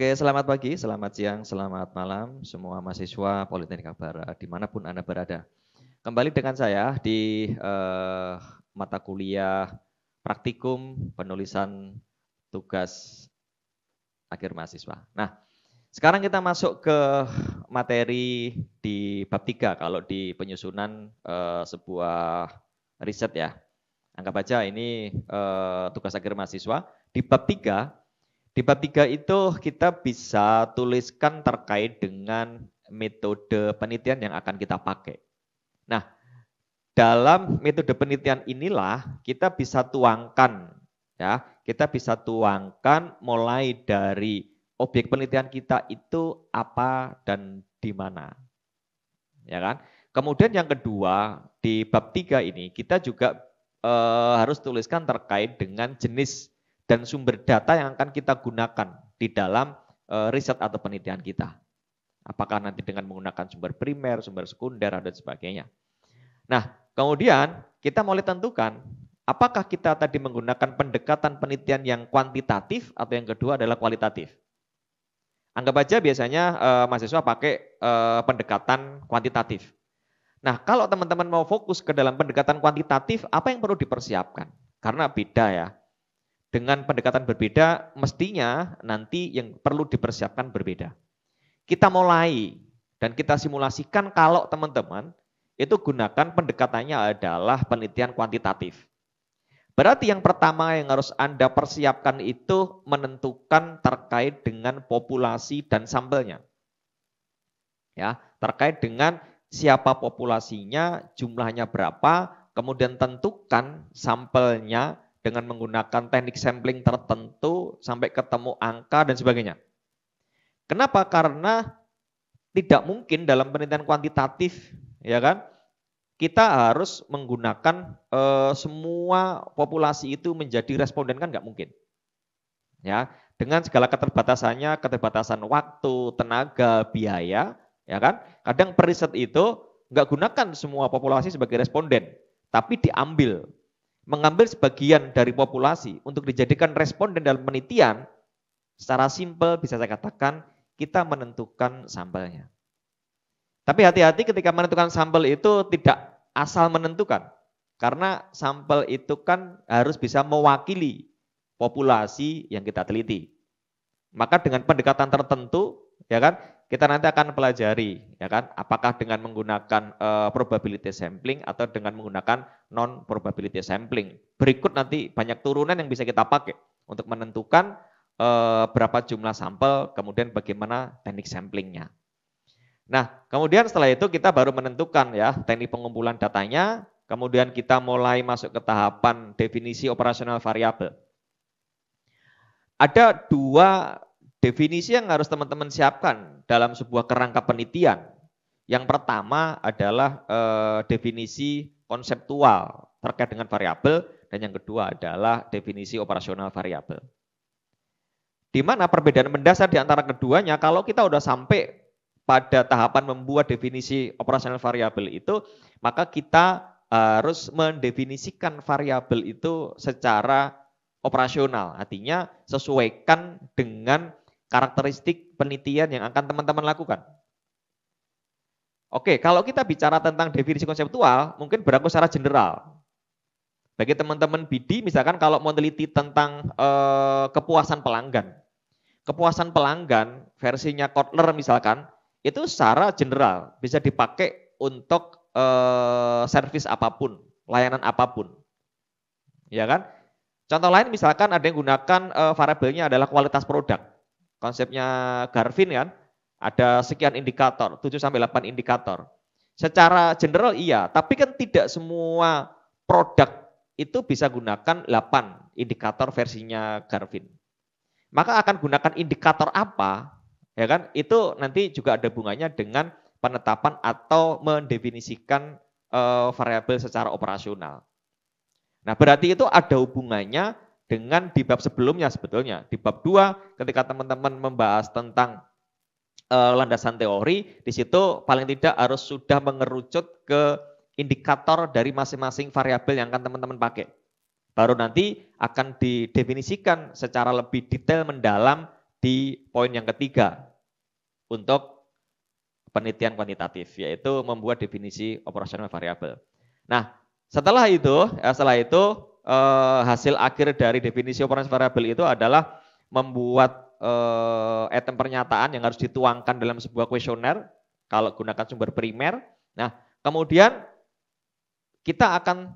Oke, selamat pagi, selamat siang, selamat malam semua mahasiswa Politeknik Akbar dimanapun Anda berada. Kembali dengan saya di mata kuliah praktikum penulisan tugas akhir mahasiswa. Nah, sekarang kita masuk ke materi di bab 3 kalau di penyusunan sebuah riset ya. Anggap aja ini tugas akhir mahasiswa. Di bab 3 itu kita bisa tuliskan terkait dengan metode penelitian yang akan kita pakai. Nah, dalam metode penelitian inilah kita bisa tuangkan mulai dari objek penelitian kita itu apa dan di mana. Ya kan? Kemudian yang kedua, di bab 3 ini kita juga harus tuliskan terkait dengan jenis dan sumber data yang akan kita gunakan di dalam riset atau penelitian kita. Apakah nanti dengan menggunakan sumber primer, sumber sekunder, dan sebagainya. Nah, kemudian kita mulai tentukan apakah kita tadi menggunakan pendekatan penelitian yang kuantitatif atau yang kedua adalah kualitatif. Anggap aja biasanya mahasiswa pakai pendekatan kuantitatif. Nah, kalau teman-teman mau fokus ke dalam pendekatan kuantitatif, apa yang perlu dipersiapkan? Karena beda ya. Dengan pendekatan berbeda, mestinya nanti yang perlu dipersiapkan berbeda. Kita mulai dan kita simulasikan kalau teman-teman itu gunakan pendekatannya adalah penelitian kuantitatif. Berarti yang pertama yang harus Anda persiapkan itu menentukan terkait dengan populasi dan sampelnya. Ya, terkait dengan siapa populasinya, jumlahnya berapa, kemudian tentukan sampelnya dengan menggunakan teknik sampling tertentu sampai ketemu angka dan sebagainya. Kenapa? Karena tidak mungkin dalam penelitian kuantitatif, ya kan? Kita harus menggunakan semua populasi itu menjadi responden kan nggak mungkin. Ya, dengan segala keterbatasannya, keterbatasan waktu, tenaga, biaya, ya kan? Kadang periset itu nggak gunakan semua populasi sebagai responden, tapi mengambil sebagian dari populasi untuk dijadikan responden dalam penelitian. Secara simpel bisa saya katakan kita menentukan sampelnya. Tapi hati-hati ketika menentukan sampel itu tidak asal menentukan. Karena sampel itu kan harus bisa mewakili populasi yang kita teliti. Maka dengan pendekatan tertentu, ya kan, kita nanti akan pelajari, ya kan, apakah dengan menggunakan probability sampling atau dengan menggunakan non probability sampling. Berikut nanti banyak turunan yang bisa kita pakai untuk menentukan berapa jumlah sampel, kemudian bagaimana teknik samplingnya. Nah, kemudian setelah itu kita baru menentukan ya teknik pengumpulan datanya, kemudian kita mulai masuk ke tahapan definisi operasional variabel. Ada dua definisi yang harus teman-teman siapkan dalam sebuah kerangka penelitian. Yang pertama adalah definisi konseptual terkait dengan variabel, dan yang kedua adalah definisi operasional variabel. Di mana perbedaan mendasar di antara keduanya, kalau kita udah sampai pada tahapan membuat definisi operasional variabel itu, maka kita harus mendefinisikan variabel itu secara operasional, artinya sesuaikan dengan karakteristik penelitian yang akan teman-teman lakukan. Oke, kalau kita bicara tentang definisi konseptual, mungkin berlaku secara general. Bagi teman-teman BD, misalkan kalau mau teliti tentang kepuasan pelanggan. Kepuasan pelanggan versinya Kotler misalkan, itu secara general bisa dipakai untuk servis apapun, layanan apapun. Ya kan? Contoh lain misalkan ada yang gunakan variabelnya adalah kualitas produk. Konsepnya Garvin kan, ada sekian indikator, 7-8 indikator. Secara general iya, tapi kan tidak semua produk itu bisa gunakan 8 indikator versinya Garvin. Maka akan gunakan indikator apa, ya kan? Itu nanti juga ada hubungannya dengan penetapan atau mendefinisikan variabel secara operasional. Nah, berarti itu ada hubungannya dengan di bab sebelumnya sebetulnya. Di bab 2 ketika teman-teman membahas tentang landasan teori, di situ paling tidak harus sudah mengerucut ke indikator dari masing-masing variabel yang akan teman-teman pakai. Baru nanti akan didefinisikan secara lebih detail mendalam di poin yang ketiga untuk penelitian kuantitatif, yaitu membuat definisi operasional variabel. Nah, setelah itu hasil akhir dari definisi operasional variabel itu adalah membuat item pernyataan yang harus dituangkan dalam sebuah kuesioner kalau gunakan sumber primer. Nah, kemudian kita akan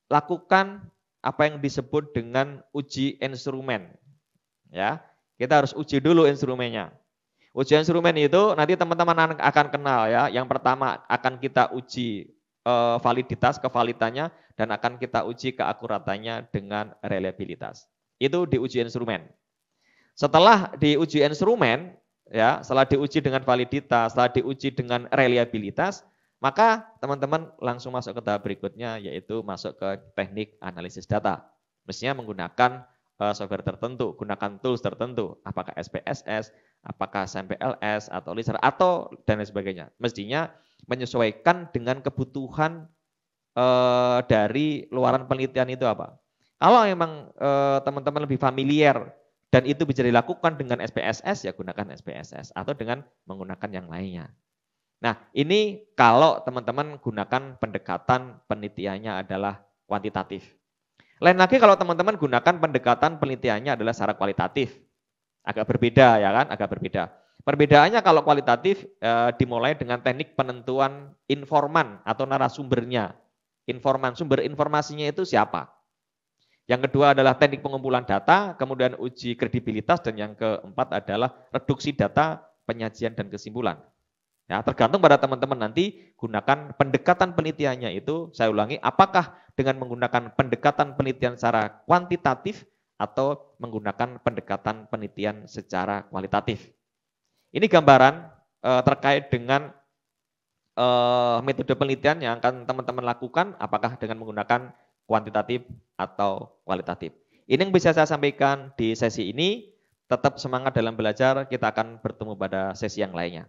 lakukan apa yang disebut dengan uji instrumen. Ya, kita harus uji dulu instrumennya. Uji instrumen itu nanti teman-teman akan kenal ya. Yang pertama akan kita uji validitas, kevalitannya, dan akan kita uji keakuratannya dengan reliabilitas. Itu diuji instrumen. Setelah diuji instrumen, ya, setelah diuji dengan validitas, setelah diuji dengan reliabilitas, maka teman-teman langsung masuk ke tahap berikutnya, yaitu masuk ke teknik analisis data. Mestinya menggunakan software tertentu, gunakan tools tertentu, apakah SPSS, apakah SampleLS, atau Listr, atau dan lain sebagainya. Mestinya menyesuaikan dengan kebutuhan dari luaran penelitian itu apa. Kalau memang teman-teman lebih familiar dan itu bisa dilakukan dengan SPSS, ya gunakan SPSS, atau dengan menggunakan yang lainnya. Nah, ini kalau teman-teman gunakan pendekatan penelitiannya adalah kuantitatif. Lain lagi kalau teman-teman gunakan pendekatan penelitiannya adalah secara kualitatif. Agak berbeda ya kan, agak berbeda. Perbedaannya kalau kualitatif dimulai dengan teknik penentuan informan atau narasumbernya. Informan, sumber informasinya itu siapa? Yang kedua adalah teknik pengumpulan data, kemudian uji kredibilitas, dan yang keempat adalah reduksi data, penyajian, dan kesimpulan. Ya, tergantung pada teman-teman nanti gunakan pendekatan penelitiannya itu, saya ulangi, apakah dengan menggunakan pendekatan penelitian secara kuantitatif atau menggunakan pendekatan penelitian secara kualitatif. Ini gambaran terkait dengan metode penelitian yang akan teman-teman lakukan, apakah dengan menggunakan kuantitatif atau kualitatif. Ini yang bisa saya sampaikan di sesi ini. Tetap semangat dalam belajar, kita akan bertemu pada sesi yang lainnya.